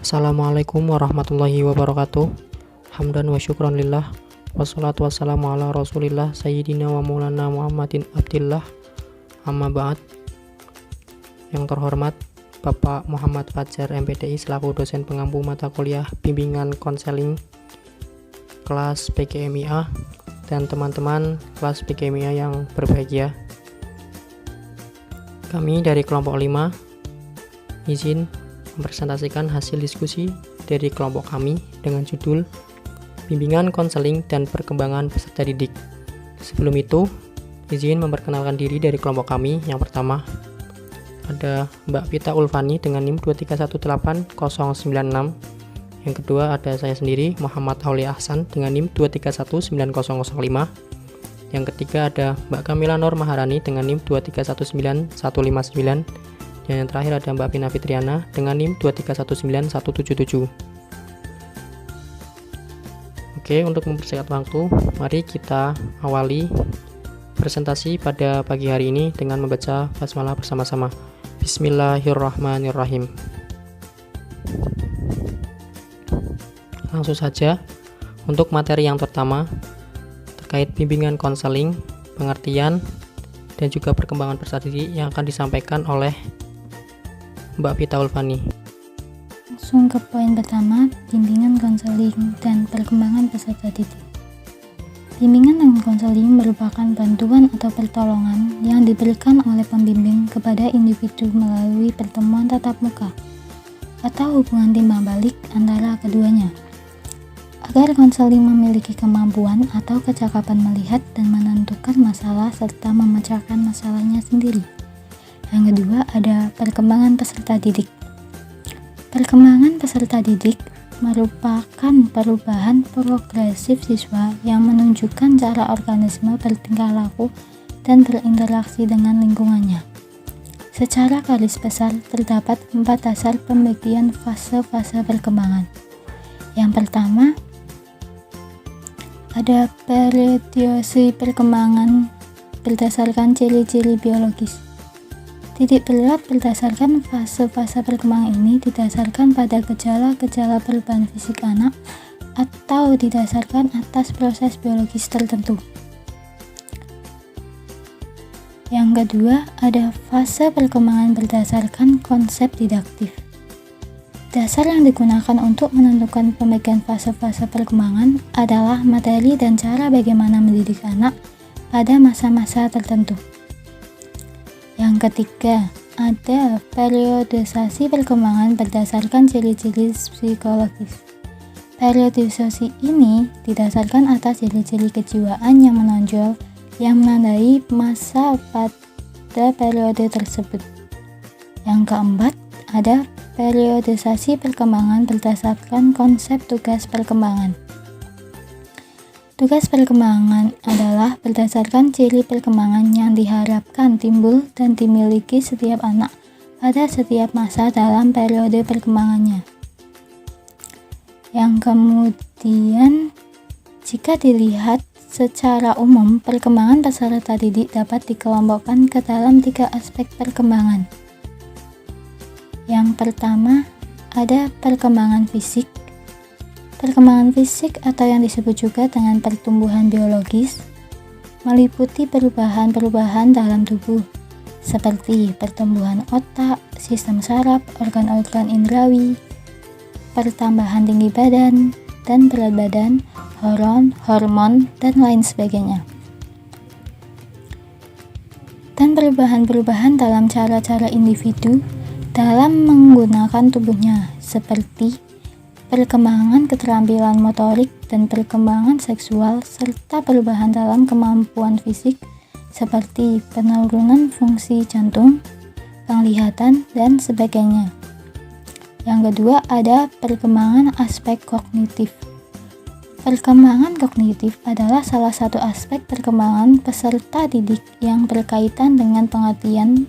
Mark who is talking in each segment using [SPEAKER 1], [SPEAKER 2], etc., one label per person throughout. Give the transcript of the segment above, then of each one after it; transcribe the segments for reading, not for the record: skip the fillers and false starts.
[SPEAKER 1] Assalamualaikum warahmatullahi wabarakatuh. Hamdan wa syukran lillah, wassalatu wassalamu ala rasulillah sayyidina wa maulana Muhammadin abdillah, amma ba'd. Yang terhormat Bapak Muhammad Fajar MPDI selaku dosen pengampu mata kuliah bimbingan konseling kelas PGMIA dan teman-teman kelas PGMIA yang berbahagia. Kami dari kelompok 5 izin mempresentasikan hasil diskusi dari kelompok kami dengan judul Bimbingan Konseling dan Perkembangan Peserta Didik. Sebelum itu, izin memperkenalkan diri dari kelompok kami. Yang pertama, ada Mbak Vita Ulfani dengan NIM 2318096. Yang kedua, ada saya sendiri, Muhammad Aulia Ahsan dengan NIM 2319005. Yang ketiga, ada Mbak Kamila Nur Maharani dengan NIM 2319159. Dan yang terakhir ada Mbak Pina Fitriana dengan NIM 2319177. Oke, untuk mempersingkat waktu, mari kita awali presentasi pada pagi hari ini dengan membaca basmalah bersama-sama. Bismillahirrahmanirrahim. Langsung saja, untuk materi yang pertama terkait bimbingan konseling, pengertian, dan juga perkembangan peserta didik yang akan disampaikan oleh Mbak Vita Ulfani.
[SPEAKER 2] Langsung ke poin pertama, bimbingan konseling dan perkembangan peserta didik. Bimbingan dan konseling merupakan bantuan atau pertolongan yang diberikan oleh pembimbing kepada individu melalui pertemuan tatap muka atau hubungan timbal balik antara keduanya, agar konseling memiliki kemampuan atau kecakapan melihat dan menentukan masalah serta memecahkan masalahnya sendiri. Yang kedua, ada perkembangan peserta didik. Perkembangan peserta didik merupakan perubahan progresif siswa yang menunjukkan cara organisme bertingkah laku dan berinteraksi dengan lingkungannya. Secara garis besar, terdapat 4 dasar pembagian fase-fase perkembangan. Yang pertama, ada periodisasi perkembangan berdasarkan ciri-ciri biologis. Titik berat berdasarkan fase-fase perkembangan ini didasarkan pada gejala-gejala perubahan fisik anak atau didasarkan atas proses biologis tertentu. Yang kedua, ada fase perkembangan berdasarkan konsep didaktif. Dasar yang digunakan untuk menentukan pembagian fase-fase perkembangan adalah materi dan cara bagaimana mendidik anak pada masa-masa tertentu. Yang ketiga, ada periodisasi perkembangan berdasarkan ciri-ciri psikologis. Periodisasi ini didasarkan atas ciri-ciri kejiwaan yang menonjol yang menandai masa pada periode tersebut. Yang keempat, ada periodisasi perkembangan berdasarkan konsep tugas perkembangan. Tugas perkembangan adalah berdasarkan ciri perkembangan yang diharapkan timbul dan dimiliki setiap anak pada setiap masa dalam periode perkembangannya. Yang kemudian, jika dilihat secara umum, perkembangan peserta didik dapat dikelompokkan ke dalam 3 aspek perkembangan. Yang pertama, ada perkembangan fisik. Perkembangan fisik atau yang disebut juga dengan pertumbuhan biologis meliputi perubahan-perubahan dalam tubuh seperti pertumbuhan otak, sistem saraf, organ-organ indrawi, pertambahan tinggi badan dan berat badan, hormon, dan lain sebagainya. Dan perubahan-perubahan dalam cara-cara individu dalam menggunakan tubuhnya seperti perkembangan keterampilan motorik dan perkembangan seksual, serta perubahan dalam kemampuan fisik seperti penurunan fungsi jantung, penglihatan, dan sebagainya. Yang kedua, ada perkembangan aspek kognitif. Perkembangan kognitif adalah salah satu aspek perkembangan peserta didik yang berkaitan dengan pengertian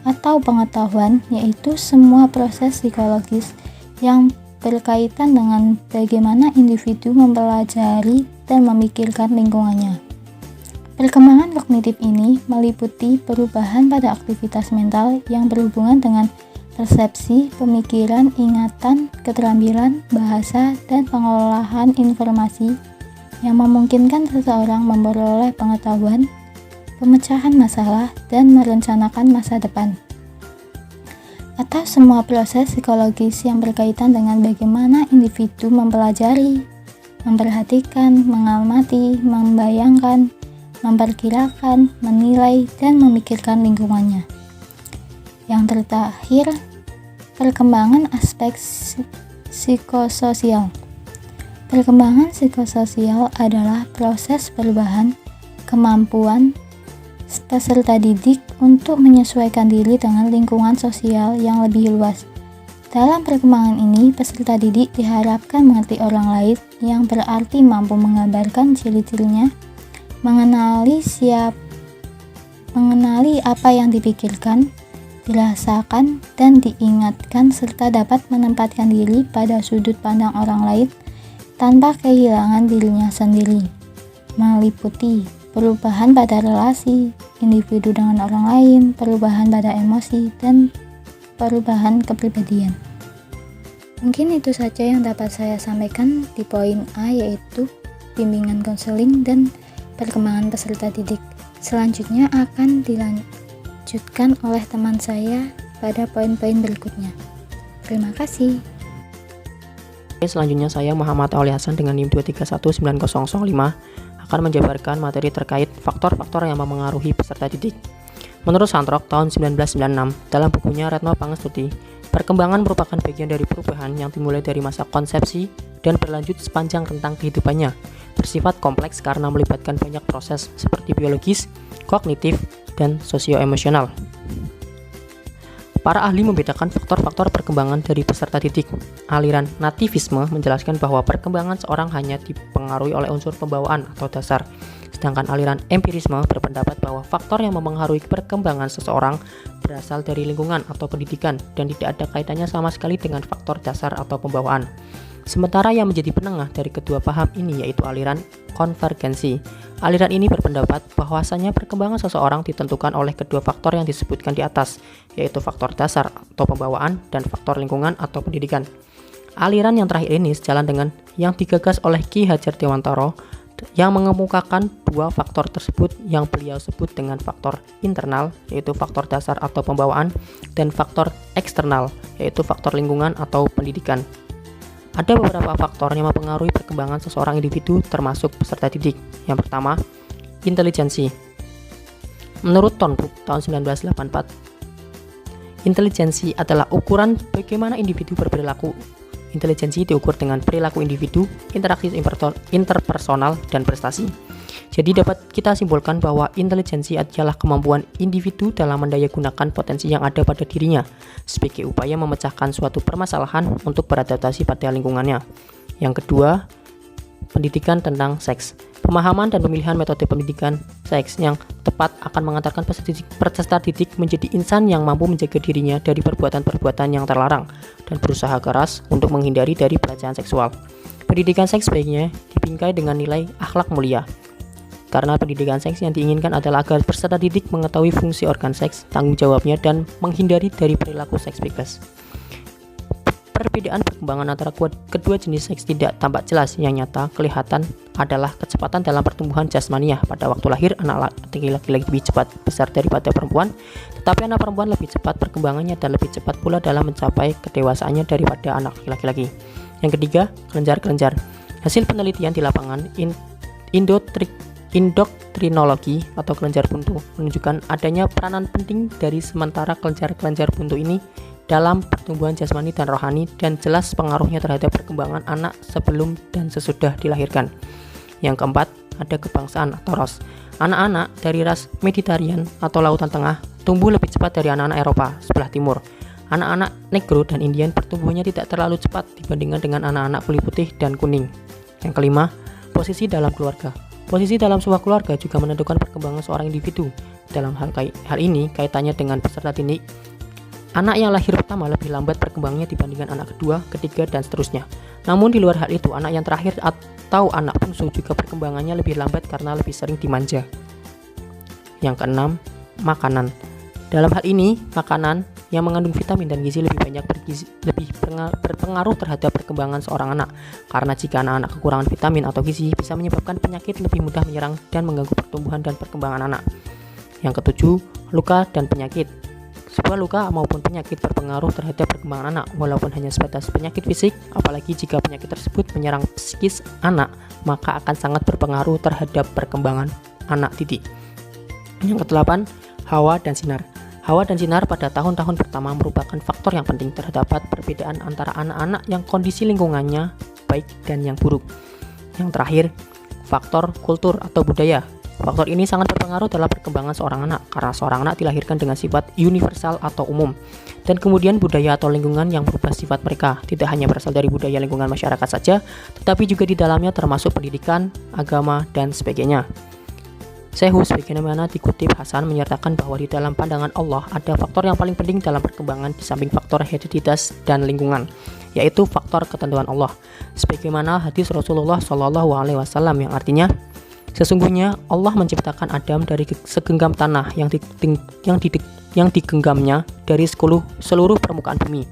[SPEAKER 2] atau pengetahuan, yaitu semua proses psikologis yang berkaitan dengan bagaimana individu mempelajari dan memikirkan lingkungannya. Perkembangan kognitif ini meliputi perubahan pada aktivitas mental yang berhubungan dengan persepsi, pemikiran, ingatan, keterampilan, bahasa, dan pengolahan informasi yang memungkinkan seseorang memperoleh pengetahuan, pemecahan masalah, dan merencanakan masa depan. Atau semua proses psikologis yang berkaitan dengan bagaimana individu mempelajari, memperhatikan, mengamati, membayangkan, memperkirakan, menilai, dan memikirkan lingkungannya. Yang terakhir, perkembangan aspek psikososial. Perkembangan psikososial adalah proses perubahan kemampuan peserta didik untuk menyesuaikan diri dengan lingkungan sosial yang lebih luas. Dalam perkembangan ini, peserta didik diharapkan mengerti orang lain, yang berarti mampu menggambarkan ciri-cirinya, mengenali apa yang dipikirkan, dirasakan, dan diingatkan, serta dapat menempatkan diri pada sudut pandang orang lain tanpa kehilangan dirinya sendiri, meliputi perubahan pada relasi individu dengan orang lain, perubahan pada emosi, dan perubahan kepribadian. Mungkin itu saja yang dapat saya sampaikan di poin A, yaitu bimbingan konseling dan perkembangan peserta didik. Selanjutnya akan dilanjutkan oleh teman saya pada poin-poin berikutnya. Terima kasih.
[SPEAKER 1] Selanjutnya saya Muhammad Aulia Hasan dengan NIM 2319005 akan menjabarkan materi terkait faktor-faktor yang memengaruhi peserta didik. Menurut Santrok tahun 1996 dalam bukunya Retno Pangestuti, perkembangan merupakan bagian dari perubahan yang dimulai dari masa konsepsi dan berlanjut sepanjang rentang kehidupannya. Bersifat kompleks karena melibatkan banyak proses seperti biologis, kognitif, dan sosioemosional. Para ahli membedakan faktor-faktor perkembangan dari peserta didik. Aliran nativisme menjelaskan bahwa perkembangan seorang hanya dipengaruhi oleh unsur pembawaan atau dasar. Sedangkan aliran empirisme berpendapat bahwa faktor yang memengaruhi perkembangan seseorang berasal dari lingkungan atau pendidikan dan tidak ada kaitannya sama sekali dengan faktor dasar atau pembawaan. Sementara yang menjadi penengah dari kedua paham ini yaitu aliran konvergensi. Aliran ini berpendapat bahwasanya perkembangan seseorang ditentukan oleh kedua faktor yang disebutkan di atas, yaitu faktor dasar atau pembawaan dan faktor lingkungan atau pendidikan. Aliran yang terakhir ini sejalan dengan yang digagas oleh Ki Hajar Dewantara yang mengemukakan dua faktor tersebut yang beliau sebut dengan faktor internal, yaitu faktor dasar atau pembawaan, dan faktor eksternal, yaitu faktor lingkungan atau pendidikan. Ada beberapa faktor yang mempengaruhi perkembangan seseorang individu termasuk peserta didik. Yang pertama, intelijensi. Menurut Thornbrook tahun 1984, intelijensi adalah ukuran bagaimana individu berperilaku. Intelijensi diukur dengan perilaku individu, interaksi interpersonal, dan prestasi. Jadi dapat kita simpulkan bahwa intelijensi adalah kemampuan individu dalam mendayagunakan potensi yang ada pada dirinya sebagai upaya memecahkan suatu permasalahan untuk beradaptasi pada lingkungannya. Yang kedua, pendidikan tentang seks. Pemahaman dan pemilihan metode pendidikan seks yang tepat akan mengantarkan peserta didik menjadi insan yang mampu menjaga dirinya dari perbuatan-perbuatan yang terlarang dan berusaha keras untuk menghindari dari pelecehan seksual. Pendidikan seks sebaiknya dibingkai dengan nilai akhlak mulia. Karena pendidikan seks yang diinginkan adalah agar peserta didik mengetahui fungsi organ seks, tanggung jawabnya, dan menghindari dari perilaku seks bebas. Perbedaan perkembangan antara kedua jenis seks tidak tampak jelas. Yang nyata kelihatan adalah kecepatan dalam pertumbuhan jasmaniah. Pada waktu lahir, anak laki-laki lebih cepat besar daripada perempuan, tetapi anak perempuan lebih cepat perkembangannya dan lebih cepat pula dalam mencapai kedewasaannya daripada anak laki-laki. Yang ketiga, kelenjar-kelenjar. Hasil penelitian di lapangan indoktrinologi atau kelenjar buntu menunjukkan adanya peranan penting dari sementara kelenjar-kelenjar buntu ini dalam pertumbuhan jasmani dan rohani, dan jelas pengaruhnya terhadap perkembangan anak sebelum dan sesudah dilahirkan. Yang keempat, ada kebangsaan atau ras. Anak-anak dari ras Mediterranean atau Lautan Tengah tumbuh lebih cepat dari anak-anak Eropa sebelah timur. Anak-anak Negro dan Indian pertumbuhannya tidak terlalu cepat dibandingkan dengan anak-anak kulit putih dan kuning. Yang kelima, posisi dalam keluarga. Posisi dalam sebuah keluarga juga menentukan perkembangan seorang individu. Dalam hal ini kaitannya dengan peserta didik. Anak yang lahir pertama lebih lambat perkembangannya dibandingkan anak kedua, ketiga, dan seterusnya. Namun di luar hal itu, anak yang terakhir atau anak bungsu juga perkembangannya lebih lambat karena lebih sering dimanja. Yang keenam, makanan. Dalam hal ini, makanan yang mengandung vitamin dan gizi lebih berpengaruh terhadap perkembangan seorang anak. Karena jika anak-anak kekurangan vitamin atau gizi bisa menyebabkan penyakit lebih mudah menyerang dan mengganggu pertumbuhan dan perkembangan anak. Yang ketujuh, luka dan penyakit. Sebuah luka maupun penyakit berpengaruh terhadap perkembangan anak, walaupun hanya sebatas penyakit fisik, apalagi jika penyakit tersebut menyerang psikis anak, maka akan sangat berpengaruh terhadap perkembangan anak. Yang kedelapan, hawa dan sinar. Hawa dan sinar pada tahun-tahun pertama merupakan faktor yang penting terdapat perbedaan antara anak-anak yang kondisi lingkungannya baik dan yang buruk. Yang terakhir, faktor kultur atau budaya. Faktor ini sangat berpengaruh dalam perkembangan seorang anak, karena seorang anak dilahirkan dengan sifat universal atau umum, dan kemudian budaya atau lingkungan yang merubah sifat mereka, tidak hanya berasal dari budaya lingkungan masyarakat saja, tetapi juga di dalamnya termasuk pendidikan, agama, dan sebagainya. Syekh sebagaimana dikutip Hasan menyertakan bahwa di dalam pandangan Allah ada faktor yang paling penting dalam perkembangan di samping faktor hereditas dan lingkungan, yaitu faktor ketentuan Allah. Sebagaimana hadis Rasulullah SAW yang artinya, sesungguhnya Allah menciptakan Adam dari segenggam tanah yang digenggamnya dari seluruh permukaan bumi.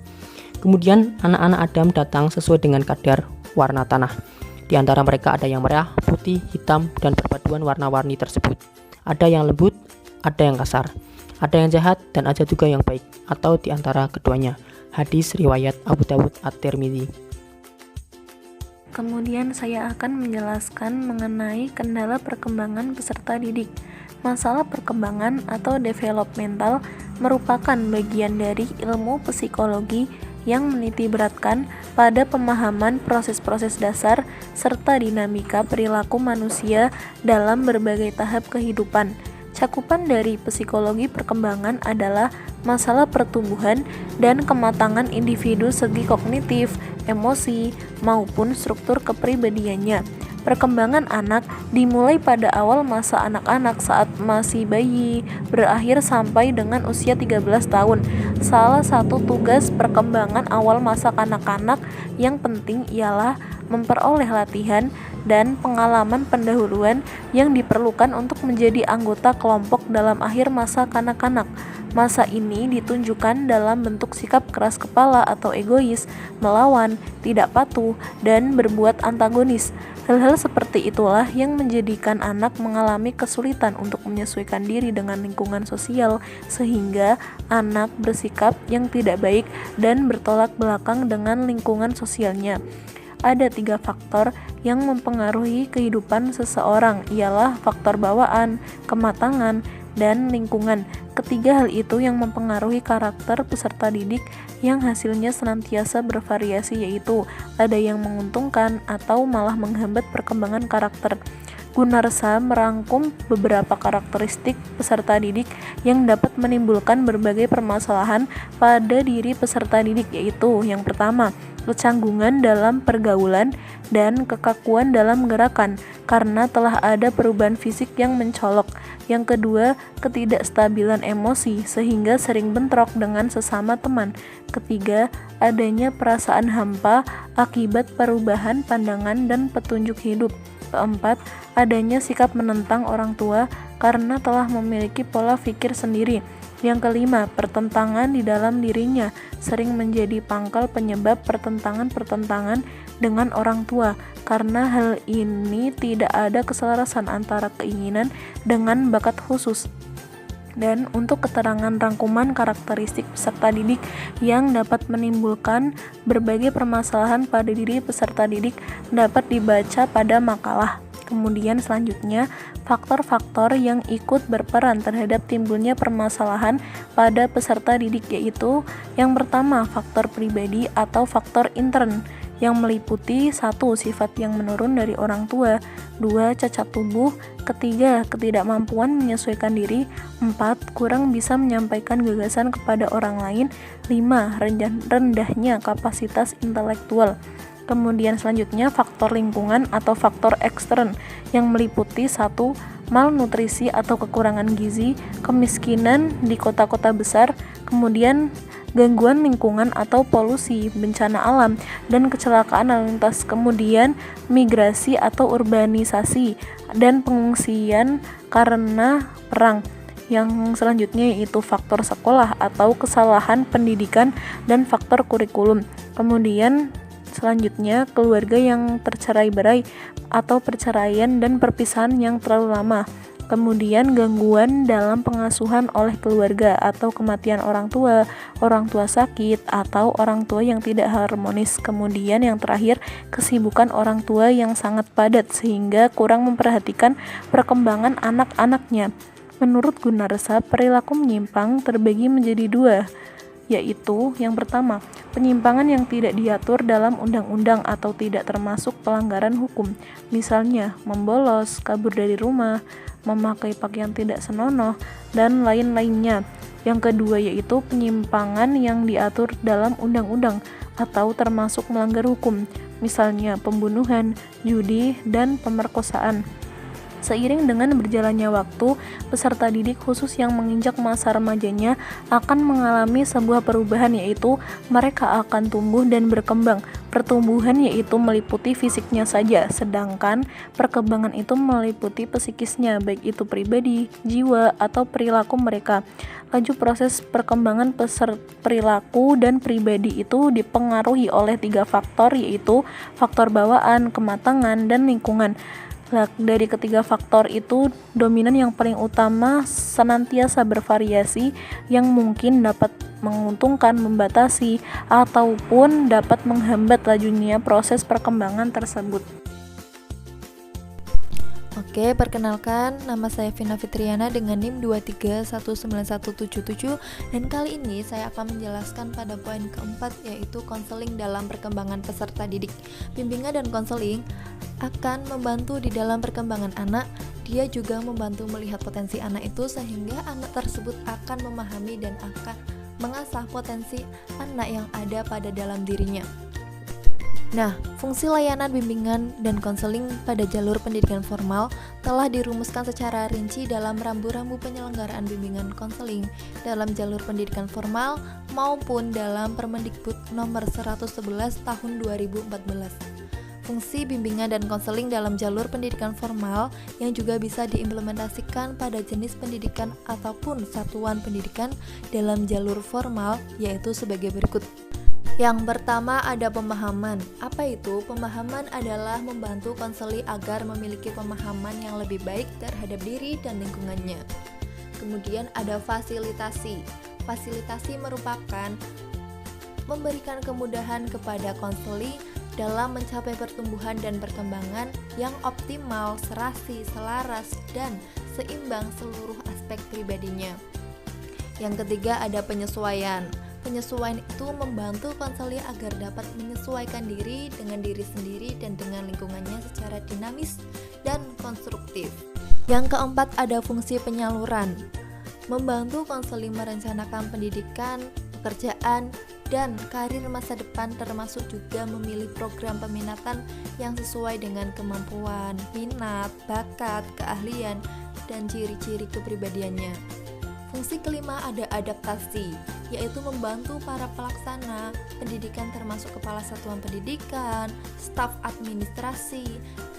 [SPEAKER 1] Kemudian anak-anak Adam datang sesuai dengan kadar warna tanah. Di antara mereka ada yang merah, putih, hitam, dan perpaduan warna-warni tersebut. Ada yang lembut, ada yang kasar, ada yang jahat, dan ada juga yang baik, atau di antara keduanya. Hadis riwayat Abu Dawud At-Tirmidzi.
[SPEAKER 3] Kemudian saya akan menjelaskan mengenai kendala perkembangan peserta didik. Masalah perkembangan atau developmental merupakan bagian dari ilmu psikologi yang menitiberatkan pada pemahaman proses-proses dasar serta dinamika perilaku manusia dalam berbagai tahap kehidupan. Cakupan dari psikologi perkembangan adalah masalah pertumbuhan dan kematangan individu segi kognitif, emosi, maupun struktur kepribadiannya. Perkembangan anak dimulai pada awal masa anak-anak saat masih bayi, berakhir sampai dengan usia 13 tahun. Salah satu tugas perkembangan awal masa kanak-kanak yang penting ialah memperoleh latihan dan pengalaman pendahuluan yang diperlukan untuk menjadi anggota kelompok dalam akhir masa kanak-kanak. Masa ini ditunjukkan dalam bentuk sikap keras kepala atau egois, melawan, tidak patuh, dan berbuat antagonis. Hal-hal seperti itulah yang menjadikan anak mengalami kesulitan untuk menyesuaikan diri dengan lingkungan sosial, sehingga anak bersikap yang tidak baik dan bertolak belakang dengan lingkungan sosialnya. Ada 3 faktor yang mempengaruhi kehidupan seseorang, ialah faktor bawaan, kematangan, dan lingkungan. Ketiga hal itu yang mempengaruhi karakter peserta didik yang hasilnya senantiasa bervariasi, yaitu ada yang menguntungkan atau malah menghambat perkembangan karakter. Gunarsa merangkum beberapa karakteristik peserta didik yang dapat menimbulkan berbagai permasalahan pada diri peserta didik, yaitu yang pertama, kecanggungan dalam pergaulan dan kekakuan dalam gerakan karena telah ada perubahan fisik yang mencolok. Yang kedua, ketidakstabilan emosi sehingga sering bentrok dengan sesama teman. Ketiga, adanya perasaan hampa akibat perubahan pandangan dan petunjuk hidup. Keempat, adanya sikap menentang orang tua karena telah memiliki pola pikir sendiri. Yang kelima, pertentangan di dalam dirinya sering menjadi pangkal penyebab pertentangan-pertentangan dengan orang tua, karena hal ini tidak ada keselarasan antara keinginan dengan bakat khusus. Dan untuk keterangan rangkuman karakteristik peserta didik yang dapat menimbulkan berbagai permasalahan pada diri peserta didik dapat dibaca pada makalah. Kemudian selanjutnya, faktor-faktor yang ikut berperan terhadap timbulnya permasalahan pada peserta didik, yaitu yang pertama, faktor pribadi atau faktor intern yang meliputi 1. Sifat yang menurun dari orang tua, 2. Cacat tubuh, ketiga, ketidakmampuan menyesuaikan diri, 4. Kurang bisa menyampaikan gagasan kepada orang lain, 5. Rendahnya kapasitas intelektual. Kemudian selanjutnya, faktor lingkungan atau faktor ekstern yang meliputi 1. Malnutrisi atau kekurangan gizi, kemiskinan di kota-kota besar, kemudian gangguan lingkungan atau polusi, bencana alam, dan kecelakaan lalu lintas, kemudian migrasi atau urbanisasi, dan pengungsian karena perang. Yang selanjutnya yaitu faktor sekolah atau kesalahan pendidikan dan faktor kurikulum. Kemudian selanjutnya keluarga yang tercerai-berai atau perceraian dan perpisahan yang terlalu lama. Kemudian gangguan dalam pengasuhan oleh keluarga atau kematian orang tua sakit, atau orang tua yang tidak harmonis. Kemudian yang terakhir, kesibukan orang tua yang sangat padat sehingga kurang memperhatikan perkembangan anak-anaknya. Menurut Gunarsa, perilaku menyimpang terbagi menjadi dua, yaitu yang pertama, penyimpangan yang tidak diatur dalam undang-undang atau tidak termasuk pelanggaran hukum, misalnya membolos, kabur dari rumah, memakai pakaian tidak senonoh, dan lain-lainnya. Yang kedua yaitu penyimpangan yang diatur dalam undang-undang atau termasuk melanggar hukum, misalnya pembunuhan, judi, dan pemerkosaan. Seiring dengan berjalannya waktu, peserta didik khusus yang menginjak masa remajanya akan mengalami sebuah perubahan, yaitu mereka akan tumbuh dan berkembang. Pertumbuhan yaitu meliputi fisiknya saja, sedangkan perkembangan itu meliputi psikisnya, baik itu pribadi, jiwa, atau perilaku mereka. Laju proses perkembangan perilaku dan pribadi itu dipengaruhi oleh 3 faktor, yaitu faktor bawaan, kematangan, dan lingkungan. Dari ketiga faktor itu, dominan yang paling utama senantiasa bervariasi, yang mungkin dapat menguntungkan, membatasi, ataupun dapat menghambat lajunya proses perkembangan tersebut.
[SPEAKER 4] Oke, perkenalkan, nama saya Vina Fitriana dengan NIM 2319177, dan kali ini saya akan menjelaskan pada poin keempat, yaitu konseling dalam perkembangan peserta didik. Bimbingan dan konseling akan membantu di dalam perkembangan anak. Dia juga membantu melihat potensi anak itu sehingga anak tersebut akan memahami dan akan mengasah potensi anak yang ada pada dalam dirinya. Nah, fungsi layanan bimbingan dan konseling pada jalur pendidikan formal telah dirumuskan secara rinci dalam rambu-rambu penyelenggaraan bimbingan konseling dalam jalur pendidikan formal maupun dalam Permendikbud nomor 111 tahun 2014. Fungsi bimbingan dan konseling dalam jalur pendidikan formal yang juga bisa diimplementasikan pada jenis pendidikan ataupun satuan pendidikan dalam jalur formal yaitu sebagai berikut. Yang pertama ada pemahaman. Apa itu? Pemahaman adalah membantu konseli agar memiliki pemahaman yang lebih baik terhadap diri dan lingkungannya. Kemudian ada fasilitasi. Fasilitasi merupakan memberikan kemudahan kepada konseli dalam mencapai pertumbuhan dan perkembangan yang optimal, serasi, selaras, dan seimbang seluruh aspek pribadinya. Yang ketiga ada penyesuaian. Penyesuaian itu membantu konseli agar dapat menyesuaikan diri dengan diri sendiri dan dengan lingkungannya secara dinamis dan konstruktif. Yang keempat ada fungsi penyaluran. Membantu konseli merencanakan pendidikan, pekerjaan, dan karir masa depan, termasuk juga memilih program peminatan yang sesuai dengan kemampuan, minat, bakat, keahlian, dan ciri-ciri kepribadiannya. Fungsi kelima ada adaptasi, yaitu membantu para pelaksana pendidikan termasuk kepala satuan pendidikan, staf administrasi,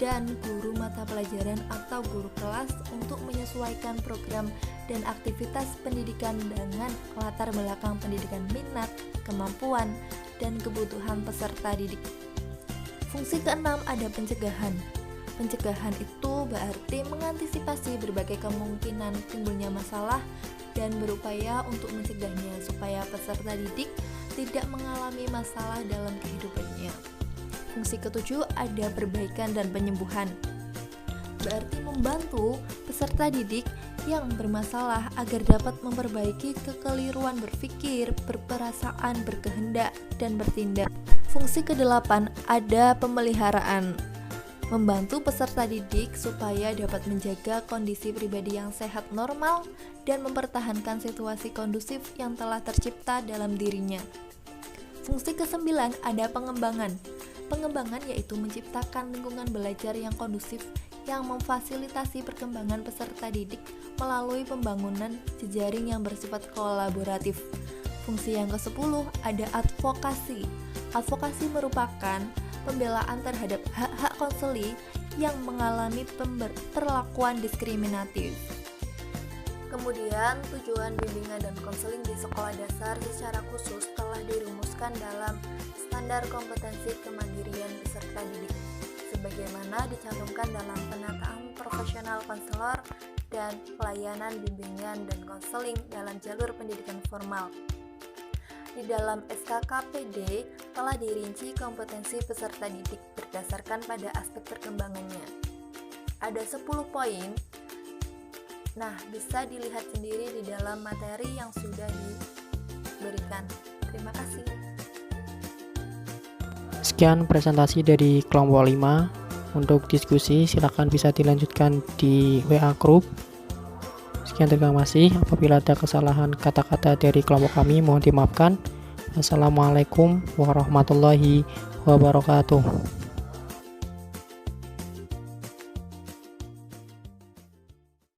[SPEAKER 4] dan guru mata pelajaran atau guru kelas untuk menyesuaikan program dan aktivitas pendidikan dengan latar belakang pendidikan minat, kemampuan, dan kebutuhan peserta didik. Fungsi keenam ada pencegahan. Pencegahan itu berarti mengantisipasi berbagai kemungkinan timbulnya masalah dan berupaya untuk mencegahnya supaya peserta didik tidak mengalami masalah dalam kehidupannya. Fungsi ketujuh ada perbaikan dan penyembuhan. Berarti membantu peserta didik yang bermasalah agar dapat memperbaiki kekeliruan berpikir, berperasaan, berkehendak, dan bertindak. Fungsi kedelapan ada pemeliharaan. Membantu peserta didik supaya dapat menjaga kondisi pribadi yang sehat normal dan mempertahankan situasi kondusif yang telah tercipta dalam dirinya. Fungsi kesembilan ada pengembangan. Pengembangan yaitu menciptakan lingkungan belajar yang kondusif yang memfasilitasi perkembangan peserta didik melalui pembangunan jejaring yang bersifat kolaboratif. Fungsi yang ke-10 ada advokasi. Advokasi merupakan pembelaan terhadap hak-hak konseli yang mengalami perlakuan diskriminatif. Kemudian, tujuan bimbingan dan konseling di sekolah dasar secara khusus telah dirumuskan dalam Standar Kompetensi Kemandirian Peserta Didik, sebagaimana dicantumkan dalam Penataan Profesional Konselor dan Pelayanan Bimbingan dan Konseling dalam Jalur Pendidikan Formal. Di dalam SKKPD telah dirinci kompetensi peserta didik berdasarkan pada aspek perkembangannya. Ada 10 poin. Nah, bisa dilihat sendiri di dalam materi yang sudah diberikan. Terima kasih.
[SPEAKER 1] Sekian presentasi dari kelompok 5. Untuk diskusi silakan bisa dilanjutkan di WA Group. Sekian, terima kasih. Apabila ada kesalahan kata-kata dari kelompok kami, mohon dimaafkan. Assalamualaikum warahmatullahi wabarakatuh.